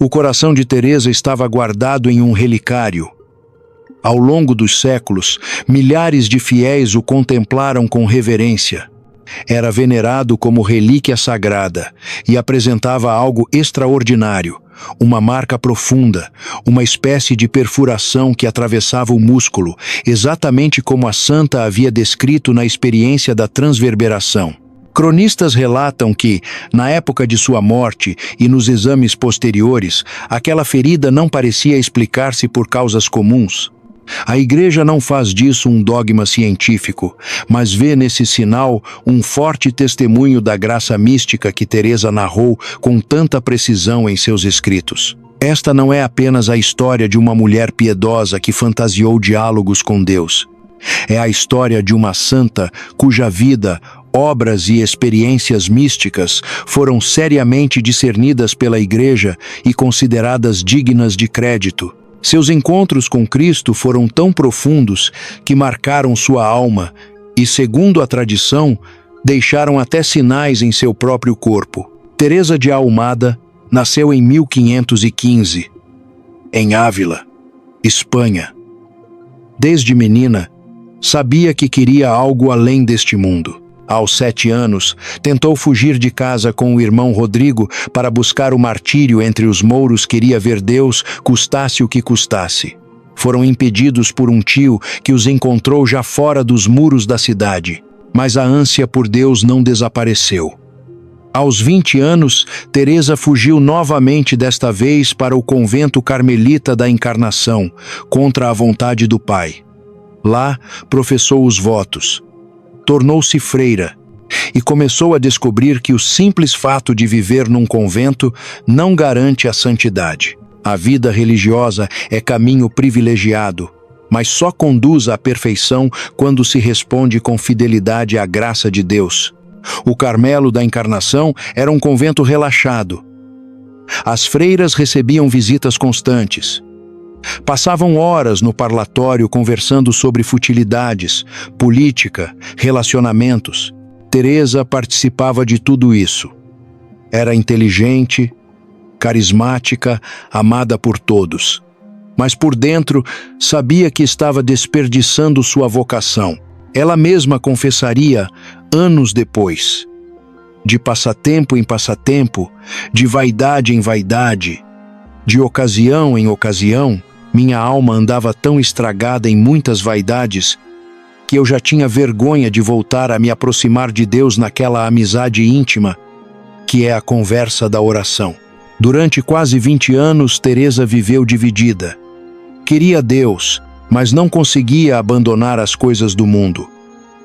O coração de Teresa estava guardado em um relicário. Ao longo dos séculos, milhares de fiéis o contemplaram com reverência. Era venerado como relíquia sagrada e apresentava algo extraordinário, uma marca profunda, uma espécie de perfuração que atravessava o músculo, exatamente como a santa havia descrito na experiência da transverberação. Cronistas relatam que, na época de sua morte e nos exames posteriores, aquela ferida não parecia explicar-se por causas comuns. A Igreja não faz disso um dogma científico, mas vê nesse sinal um forte testemunho da graça mística que Teresa narrou com tanta precisão em seus escritos. Esta não é apenas a história de uma mulher piedosa que fantasiou diálogos com Deus. É a história de uma santa cuja vida, obras e experiências místicas foram seriamente discernidas pela Igreja e consideradas dignas de crédito. Seus encontros com Cristo foram tão profundos que marcaram sua alma e, segundo a tradição, deixaram até sinais em seu próprio corpo. Teresa de Ahumada nasceu em 1515, em Ávila, Espanha. Desde menina, sabia que queria algo além deste mundo. Aos 7 anos, tentou fugir de casa com o irmão Rodrigo para buscar o martírio entre os mouros que iria ver Deus, custasse o que custasse. Foram impedidos por um tio que os encontrou já fora dos muros da cidade, mas a ânsia por Deus não desapareceu. Aos 20 anos, Teresa fugiu novamente, desta vez para o convento carmelita da Encarnação, contra a vontade do pai. Lá, professou os votos. Tornou-se freira e começou a descobrir que o simples fato de viver num convento não garante a santidade. A vida religiosa é caminho privilegiado, mas só conduz à perfeição quando se responde com fidelidade à graça de Deus. O Carmelo da Encarnação era um convento relaxado. As freiras recebiam visitas constantes. Passavam horas no parlatório conversando sobre futilidades, política, relacionamentos. Teresa participava de tudo isso. Era inteligente, carismática, amada por todos. Mas por dentro, sabia que estava desperdiçando sua vocação. Ela mesma confessaria, anos depois. De passatempo em passatempo, de vaidade em vaidade, de ocasião em ocasião, minha alma andava tão estragada em muitas vaidades que eu já tinha vergonha de voltar a me aproximar de Deus naquela amizade íntima que é a conversa da oração. Durante quase 20 anos, Teresa viveu dividida. Queria Deus, mas não conseguia abandonar as coisas do mundo.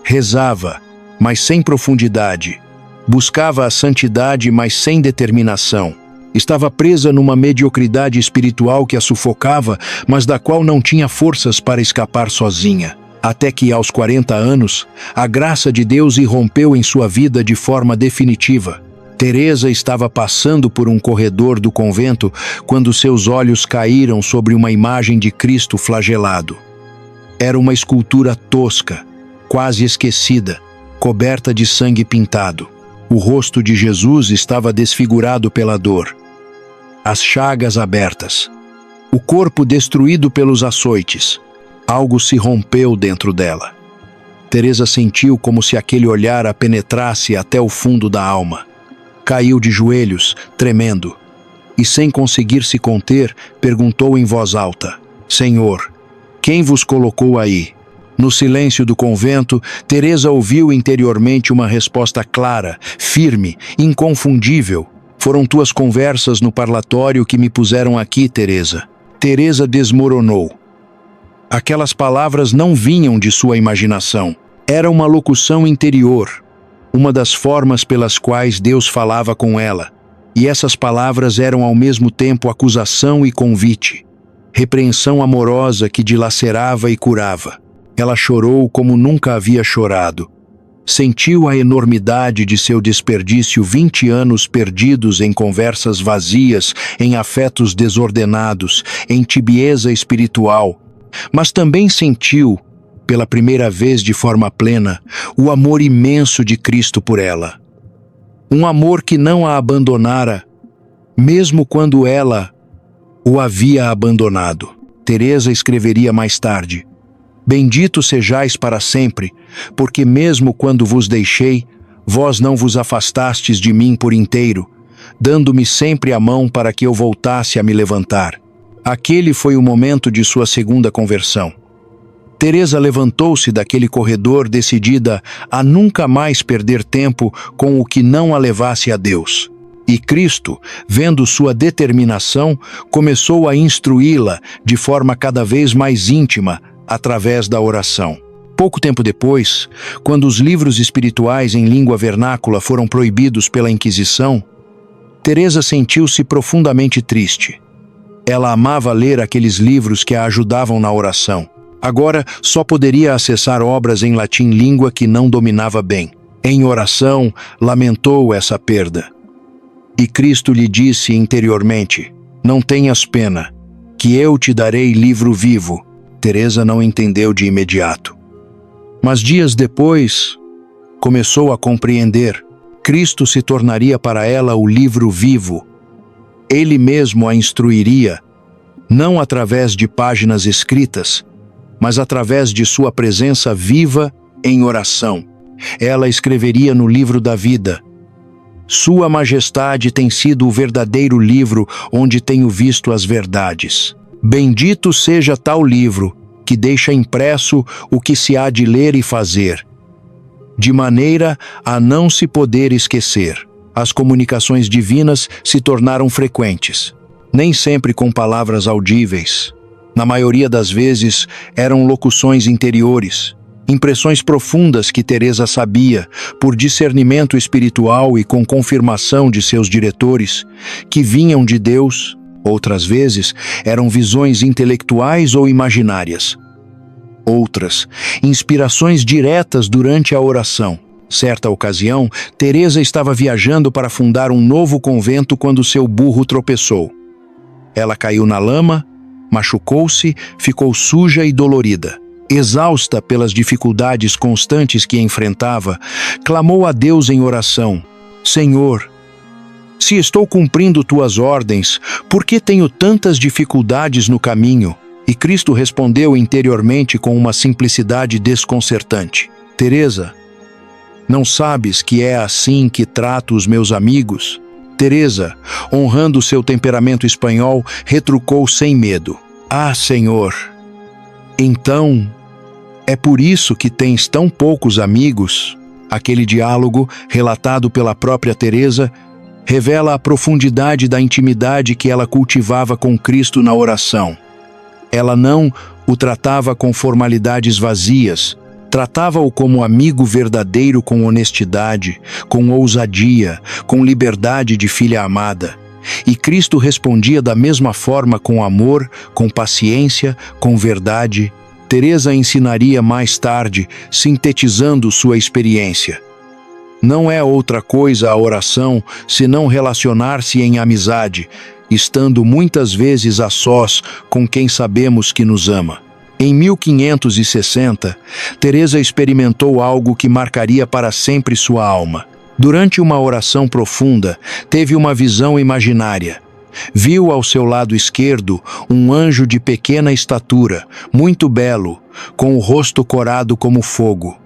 Rezava, mas sem profundidade. Buscava a santidade, mas sem determinação. Estava presa numa mediocridade espiritual que a sufocava, mas da qual não tinha forças para escapar sozinha. Até que, aos 40 anos, a graça de Deus irrompeu em sua vida de forma definitiva. Teresa estava passando por um corredor do convento quando seus olhos caíram sobre uma imagem de Cristo flagelado. Era uma escultura tosca, quase esquecida, coberta de sangue pintado. O rosto de Jesus estava desfigurado pela dor. As chagas abertas, o corpo destruído pelos açoites. Algo se rompeu dentro dela. Teresa sentiu como se aquele olhar a penetrasse até o fundo da alma. Caiu de joelhos, tremendo, e sem conseguir se conter, perguntou em voz alta: Senhor, quem vos colocou aí? No silêncio do convento, Teresa ouviu interiormente uma resposta clara, firme, inconfundível. Foram tuas conversas no parlatório que me puseram aqui, Teresa. Teresa desmoronou. Aquelas palavras não vinham de sua imaginação. Era uma locução interior, uma das formas pelas quais Deus falava com ela. E essas palavras eram ao mesmo tempo acusação e convite, repreensão amorosa que dilacerava e curava. Ela chorou como nunca havia chorado. Sentiu a enormidade de seu desperdício, 20 anos perdidos em conversas vazias, em afetos desordenados, em tibieza espiritual. Mas também sentiu, pela primeira vez de forma plena, o amor imenso de Cristo por ela. Um amor que não a abandonara, mesmo quando ela, o havia abandonado. Teresa escreveria mais tarde: Bendito sejais para sempre, porque mesmo quando vos deixei, vós não vos afastastes de mim por inteiro, dando-me sempre a mão para que eu voltasse a me levantar. Aquele foi o momento de sua segunda conversão. Teresa levantou-se daquele corredor decidida a nunca mais perder tempo com o que não a levasse a Deus. E Cristo, vendo sua determinação, começou a instruí-la de forma cada vez mais íntima através da oração. Pouco tempo depois, quando os livros espirituais em língua vernácula foram proibidos pela Inquisição, Teresa sentiu-se profundamente triste. Ela amava ler aqueles livros que a ajudavam na oração. Agora só poderia acessar obras em latim, língua que não dominava bem. Em oração, lamentou essa perda. E Cristo lhe disse interiormente: Não tenhas pena, que eu te darei livro vivo. Teresa não entendeu de imediato. Mas dias depois, começou a compreender. Cristo se tornaria para ela o livro vivo. Ele mesmo a instruiria, não através de páginas escritas, mas através de sua presença viva em oração. Ela escreveria no livro da vida: Sua Majestade tem sido o verdadeiro livro onde tenho visto as verdades. Bendito seja tal livro, que deixa impresso o que se há de ler e fazer, de maneira a não se poder esquecer. As comunicações divinas se tornaram frequentes, nem sempre com palavras audíveis. Na maioria das vezes, eram locuções interiores, impressões profundas que Teresa sabia, por discernimento espiritual e com confirmação de seus diretores, que vinham de Deus. Outras vezes, eram visões intelectuais ou imaginárias. Outras, inspirações diretas durante a oração. Certa ocasião, Teresa estava viajando para fundar um novo convento quando seu burro tropeçou. Ela caiu na lama, machucou-se, ficou suja e dolorida. Exausta pelas dificuldades constantes que enfrentava, clamou a Deus em oração: Senhor, se estou cumprindo tuas ordens, por que tenho tantas dificuldades no caminho? E Cristo respondeu interiormente com uma simplicidade desconcertante: Teresa, não sabes que é assim que trato os meus amigos? Teresa, honrando seu temperamento espanhol, retrucou sem medo: Ah, Senhor, então é por isso que tens tão poucos amigos? Aquele diálogo, relatado pela própria Teresa, revela a profundidade da intimidade que ela cultivava com Cristo na oração. Ela não o tratava com formalidades vazias, tratava-o como amigo verdadeiro, com honestidade, com ousadia, com liberdade de filha amada. E Cristo respondia da mesma forma, com amor, com paciência, com verdade. Teresa ensinaria mais tarde, sintetizando sua experiência: Não é outra coisa a oração senão relacionar-se em amizade, estando muitas vezes a sós com quem sabemos que nos ama. Em 1560, Teresa experimentou algo que marcaria para sempre sua alma. Durante uma oração profunda, teve uma visão imaginária. Viu ao seu lado esquerdo um anjo de pequena estatura, muito belo, com o rosto corado como fogo.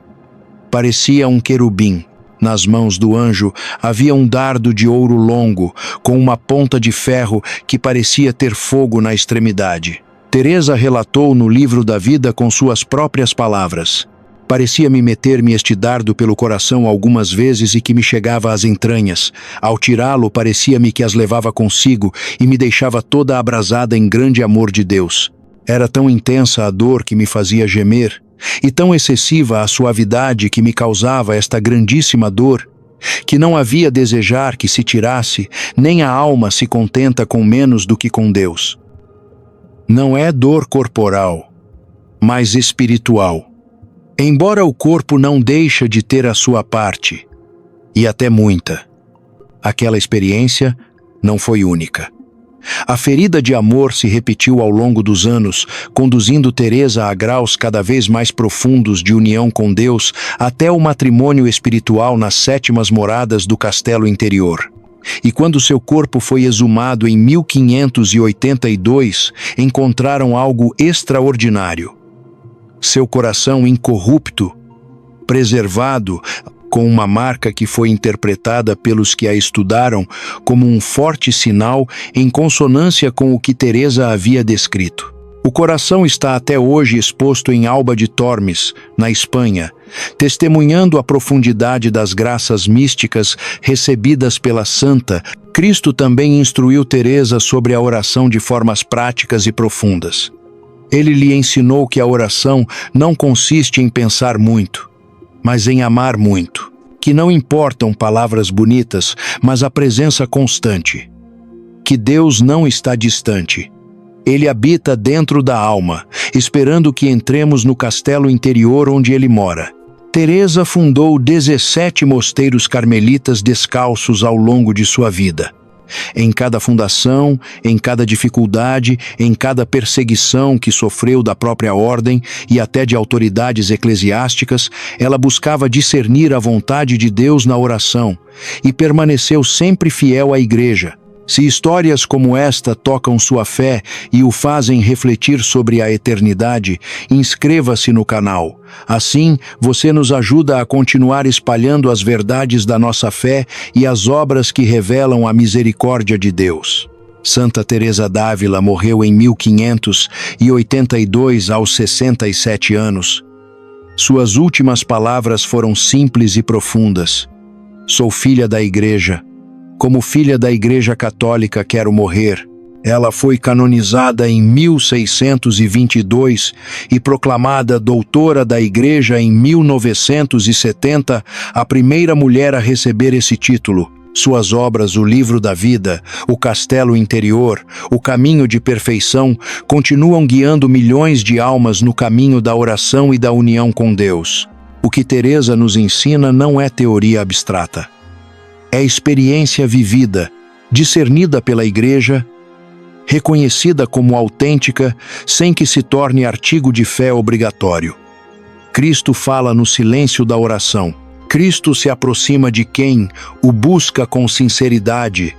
Parecia um querubim. Nas mãos do anjo havia um dardo de ouro longo, com uma ponta de ferro que parecia ter fogo na extremidade. Teresa relatou no livro da vida com suas próprias palavras: Parecia-me meter-me este dardo pelo coração algumas vezes e que me chegava às entranhas. Ao tirá-lo, parecia-me que as levava consigo e me deixava toda abrasada em grande amor de Deus. Era tão intensa a dor que me fazia gemer, e tão excessiva a suavidade que me causava esta grandíssima dor, que não havia desejar que se tirasse, nem a alma se contenta com menos do que com Deus. Não é dor corporal, mas espiritual. Embora o corpo não deixe de ter a sua parte, e até muita, aquela experiência não foi única. A ferida de amor se repetiu ao longo dos anos, conduzindo Teresa a graus cada vez mais profundos de união com Deus, até o matrimônio espiritual nas sétimas moradas do castelo interior. E quando seu corpo foi exumado em 1582, encontraram algo extraordinário. Seu coração incorrupto, preservado, com uma marca que foi interpretada pelos que a estudaram como um forte sinal em consonância com o que Teresa havia descrito. O coração está até hoje exposto em Alba de Tormes, na Espanha, testemunhando a profundidade das graças místicas recebidas pela santa. Cristo também instruiu Teresa sobre a oração de formas práticas e profundas. Ele lhe ensinou que a oração não consiste em pensar muito, mas em amar muito, que não importam palavras bonitas, mas a presença constante, que Deus não está distante. Ele habita dentro da alma, esperando que entremos no castelo interior onde ele mora. Teresa fundou 17 mosteiros carmelitas descalços ao longo de sua vida. Em cada fundação, em cada dificuldade, em cada perseguição que sofreu da própria ordem e até de autoridades eclesiásticas, ela buscava discernir a vontade de Deus na oração e permaneceu sempre fiel à Igreja. Se histórias como esta tocam sua fé e o fazem refletir sobre a eternidade, inscreva-se no canal. Assim, você nos ajuda a continuar espalhando as verdades da nossa fé e as obras que revelam a misericórdia de Deus. Santa Teresa d'Ávila morreu em 1582 aos 67 anos. Suas últimas palavras foram simples e profundas. Sou filha da Igreja. Como filha da Igreja Católica quero morrer. Ela foi canonizada em 1622 e proclamada doutora da Igreja em 1970, a primeira mulher a receber esse título. Suas obras, o Livro da Vida, o Castelo Interior, o Caminho de Perfeição, continuam guiando milhões de almas no caminho da oração e da união com Deus. O que Teresa nos ensina não é teoria abstrata. É experiência vivida, discernida pela Igreja, reconhecida como autêntica, sem que se torne artigo de fé obrigatório. Cristo fala no silêncio da oração. Cristo se aproxima de quem o busca com sinceridade.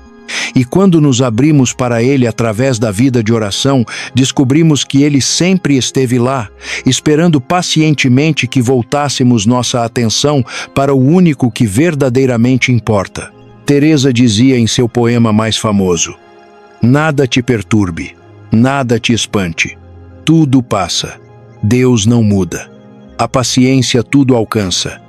E quando nos abrimos para Ele através da vida de oração, descobrimos que Ele sempre esteve lá, esperando pacientemente que voltássemos nossa atenção para o único que verdadeiramente importa. Teresa dizia em seu poema mais famoso: nada te perturbe, nada te espante, tudo passa, Deus não muda, a paciência tudo alcança.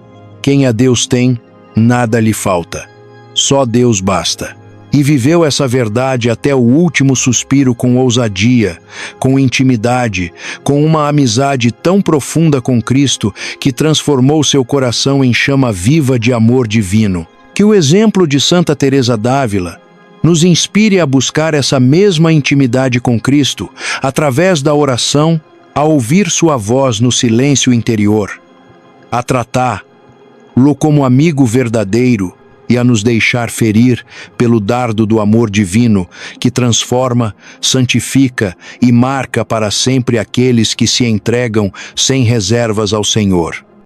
Quem a Deus tem, nada lhe falta, só Deus basta. E viveu essa verdade até o último suspiro com ousadia, com intimidade, com uma amizade tão profunda com Cristo que transformou seu coração em chama viva de amor divino. Que o exemplo de Santa Teresa d'Ávila nos inspire a buscar essa mesma intimidade com Cristo através da oração, a ouvir sua voz no silêncio interior, a tratá-lo como amigo verdadeiro e a nos deixar ferir pelo dardo do amor divino que transforma, santifica e marca para sempre aqueles que se entregam sem reservas ao Senhor.